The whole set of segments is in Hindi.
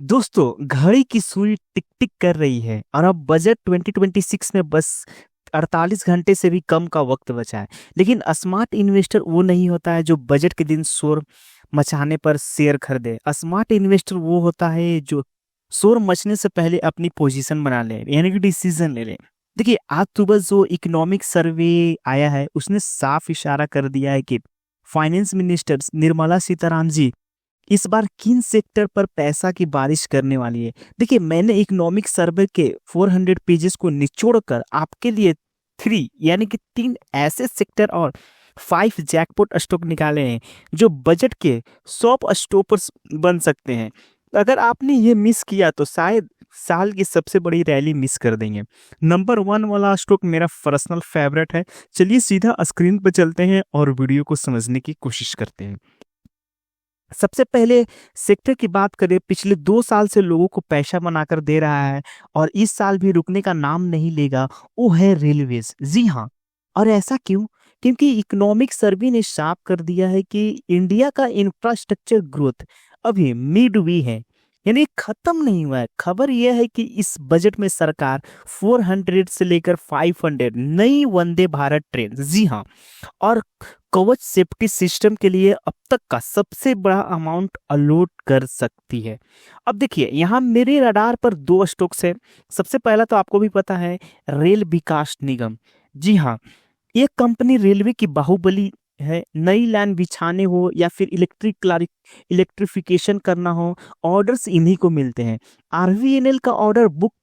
दोस्तों, घड़ी की सुई टिक टिक कर रही है और अब बजट 2026 में बस 48 घंटे से भी कम का वक्त बचा है। लेकिन स्मार्ट इन्वेस्टर वो नहीं होता है जो बजट के दिन शोर मचाने पर शेयर खरीदे। स्मार्ट इन्वेस्टर वो होता है जो शोर मचने से पहले अपनी पोजीशन बना ले, यानी कि डिसीजन ले ले। देखिए, आज सुबह जो इकोनॉमिक सर्वे आया है उसने साफ इशारा कर दिया है कि फाइनेंस मिनिस्टर निर्मला सीतारामन जी इस बार किन सेक्टर पर पैसा की बारिश करने वाली है। देखिए, मैंने इकोनॉमिक सर्वे के 400 पेजेस को निचोड़ कर आपके लिए थ्री यानी कि तीन ऐसे सेक्टर और 5 जैकपॉट स्टॉक निकाले हैं जो बजट के 100 स्टॉपर्स बन सकते हैं। अगर आपने ये मिस किया तो शायद साल की सबसे बड़ी रैली मिस कर देंगे। नंबर 1 वाला स्टॉक मेरा पर्सनल फेवरेट है। चलिए सीधा स्क्रीन पर चलते हैं और वीडियो को समझने की कोशिश करते हैं। सबसे पहले सेक्टर की बात करें, पिछले 2 साल से लोगों को पैसा बनाकर दे रहा है और इस साल भी रुकने का नाम नहीं लेगा। वो है रेलवेज। जी हाँ, और ऐसा क्यों? क्योंकि इकोनॉमिक सर्वे ने साफ कर दिया है कि इंडिया का इंफ्रास्ट्रक्चर ग्रोथ अभी मिड वे है, यानी खत्म नहीं हुआ है। खबर यह है कि इस बजट में सरकार 400 से लेकर 500 नई वंदे भारत ट्रेन, जी हाँ, और कवच सेफ्टी सिस्टम के लिए अब तक का सबसे बड़ा अमाउंट अलॉट कर सकती है। अब देखिए, यहाँ मेरे रडार पर दो स्टॉक्स है। सबसे पहला तो आपको भी पता है, रेल विकास निगम। जी हाँ, ये कंपनी रेलवे की बाहुबली है। नई लाइन बिछाने हो या फिर इलेक्ट्रिफिकेशन करना हो, ऑर्डर्स इन्हीं को मिलते हैं। आरवीएनएल का ऑर्डर बुक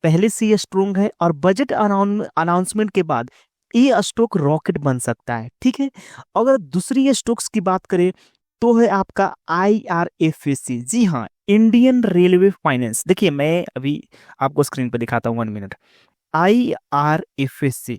पहले से ही स्ट्रोंग है और बजट अनाउंसमेंट के बाद ये स्टॉक रॉकेट बन सकता है। ठीक है, अगर दूसरी स्टॉक्स की बात करें तो है आपका IRFC। जी हाँ, इंडियन रेलवे फाइनेंस। देखिए, मैं अभी आपको स्क्रीन पर दिखाता हूँ, 1 मिनट। IRFC,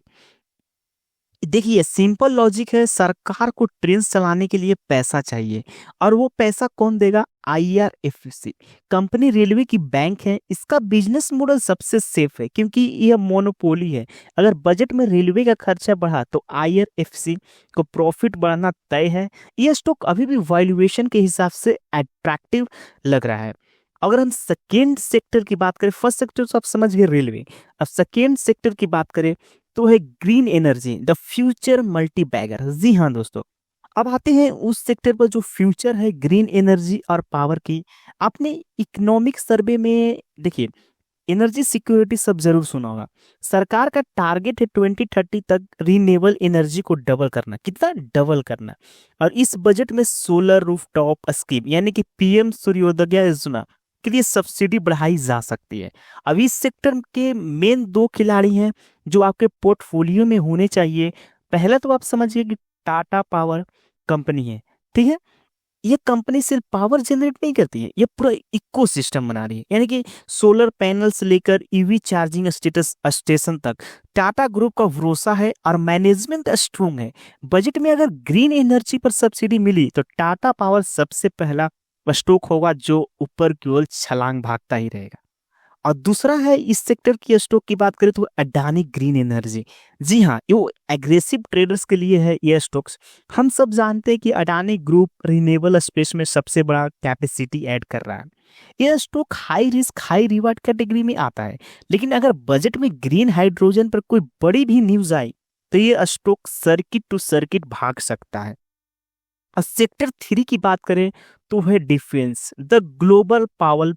देखिए सिंपल लॉजिक है, सरकार को ट्रेन चलाने के लिए पैसा चाहिए और वो पैसा कौन देगा? IRFC कंपनी रेलवे की बैंक है। इसका बिजनेस मॉडल सबसे सेफ है क्योंकि यह मोनोपोली है। अगर बजट में रेलवे का खर्चा बढ़ा तो IRFC को प्रॉफिट बढ़ना तय है। यह स्टॉक अभी भी वैल्यूएशन के हिसाब से अट्रैक्टिव लग रहा है। अगर हम सेकेंड सेक्टर की बात करें, फर्स्ट सेक्टर तो आप समझ गए रेलवे, अब सेकेंड सेक्टर की बात करें तो है green energy, the future multi bagger. जी हाँ दोस्तों, अब आते हैं उस सेक्टर पर जो फ्यूचर है ग्रीन एनर्जी और पावर की। आपने इकोनॉमिक सर्वे में देखिए, एनर्जी सिक्योरिटी सब जरूर सुना होगा। सरकार का टारगेट है 2030 तक रिन्यूएबल एनर्जी को डबल करना। कितना डबल करना? और इस बजट में सोलर रूफटॉप स्कीम यानी कि PM सूर्योदय योजना के लिए सब्सिडी बढ़ाई जा सकती है। अब इस सेक्टर के मेन दो खिलाड़ी हैं जो आपके पोर्टफोलियो में होने चाहिए। पहला तो आप समझिए कि टाटा पावर कंपनी है। ठीक है, ये कंपनी सिर्फ पावर जनरेट नहीं करती है, ये पूरा इकोसिस्टम बना रही है, यानी कि सोलर पैनल से लेकर EV चार्जिंग स्टेशन तक टाटा ग्रुप का भरोसा है और मैनेजमेंट स्ट्रोंग है। बजट में अगर ग्रीन एनर्जी पर सब्सिडी मिली तो टाटा पावर सबसे पहला स्टॉक होगा जो ऊपर की ओर छलांग भागता ही रहेगा। और दूसरा है, इस सेक्टर की स्टॉक की बात करें तो अडानी ग्रीन एनर्जी। जी हाँ, ये एग्रेसिव ट्रेडर्स के लिए है ये स्टॉक्स। हम सब जानते हैं कि अडानी ग्रुप रिन्यूएबल स्पेस में सबसे बड़ा कैपेसिटी ऐड कर रहा है। ये stock high risk high reward category में आता है, लेकिन अगर बजट में ग्रीन हाइड्रोजन पर कोई बड़ी भी न्यूज आई तो ये स्टॉक सर्किट टू सर्किट भाग सकता है। और सेक्टर 3 की बात करें तो है defence, the global power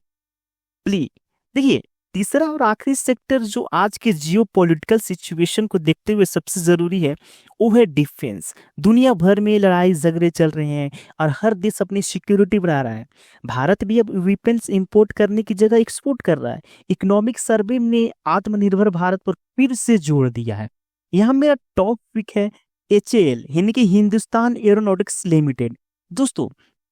plea. देखिए, तीसरा और आखिरी सेक्टर जो आज के जियो पॉलिटिकल सिचुएशन को देखते हुए सबसे जरूरी है वो है डिफेंस। दुनिया भर में लड़ाई झगड़े चल रहे हैं और हर देश अपनी सिक्योरिटी बढ़ा रहा है। भारत भी अब वेपन्स इंपोर्ट करने की जगह एक्सपोर्ट कर रहा है। इकोनॉमिक सर्वे ने आत्मनिर्भर भारत पर फिर से जोर दिया है। यहाँ मेरा टॉप पिक है HAL, यानी कि हिंदुस्तान एरोनॉटिक्स लिमिटेड। दोस्तों,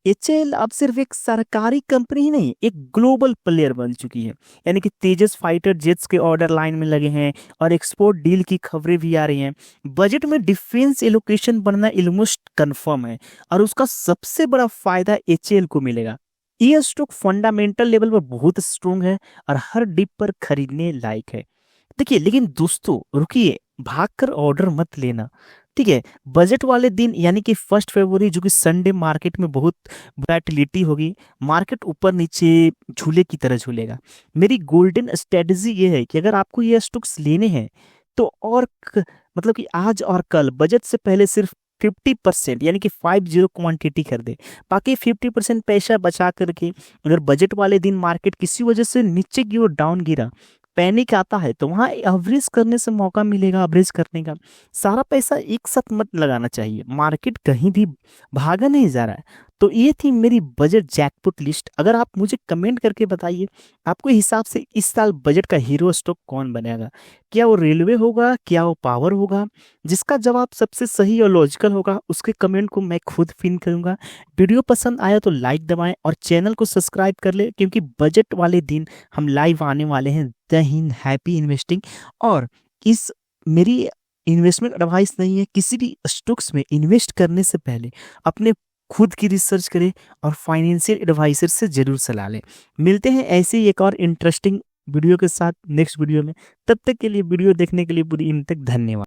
HAL अब सिर्फ एक सरकारी कंपनी ही नहीं, एक ग्लोबल प्लेयर बन चुकी है। यानी कि तेजस फाइटर जेट्स के ऑर्डर लाइन में लगे हैं और एक्सपोर्ट डील की खबरें भी आ रही हैं। बजट में डिफेंस एलोकेशन बनना ऑलमोस्ट कंफर्म है और उसका सबसे बड़ा फायदा HAL को मिलेगा। ये स्टॉक फंडामेंटल लेवल पर बहुत स्ट्रोंग है और हर डिप पर खरीदने लायक है। देखिए, लेकिन दोस्तों रुकिए, भागकर ऑर्डर मत लेना। ठीक है। बजट वाले दिन यानी कि 1 फरवरी जो कि संडे मार्केट में बहुत वैटिलिटी होगी, मार्केट ऊपर नीचे झूले की तरह झूलेगा। मेरी गोल्डन स्ट्रेटजी ये है कि अगर आपको ये स्टॉक्स लेने हैं तो मतलब कि आज और कल बजट से पहले सिर्फ 50% यानी कि 50 क्वांटिटी कर दे, बाकी 50% पैसा बचा करके अगर बजट वाले दिन मार्केट किसी वजह से नीचे की ओर डाउन गिरा, पैनिक आता है, तो वहाँ एवरेज करने से मौका मिलेगा, एवरेज करने का। सारा पैसा एक साथ मत लगाना चाहिए, मार्केट कहीं भी भागा नहीं जा रहा है। तो ये थी मेरी बजट जैकपॉट लिस्ट। अगर आप मुझे कमेंट करके बताइए आपके हिसाब से इस साल बजट का हीरो स्टॉक कौन बनेगा। क्या वो रेलवे होगा, क्या वो पावर होगा? जिसका जवाब सबसे सही और लॉजिकल होगा उसके कमेंट को मैं खुद पिन करूंगा। वीडियो पसंद आया तो लाइक दबाएं और चैनल को सब्सक्राइब कर ले, क्योंकि बजट वाले दिन हम लाइव आने वाले हैं। जय हिंद, हैप्पी इन्वेस्टिंग। और इस मेरी इन्वेस्टमेंट एडवाइस नहीं है, किसी भी स्टॉक्स में इन्वेस्ट करने से पहले अपने खुद की रिसर्च करें और फाइनेंशियल एडवाइजर से जरूर सलाह लें। मिलते हैं ऐसे ही एक और इंटरेस्टिंग वीडियो के साथ नेक्स्ट वीडियो में। तब तक के लिए वीडियो देखने के लिए पूरी इन तक धन्यवाद।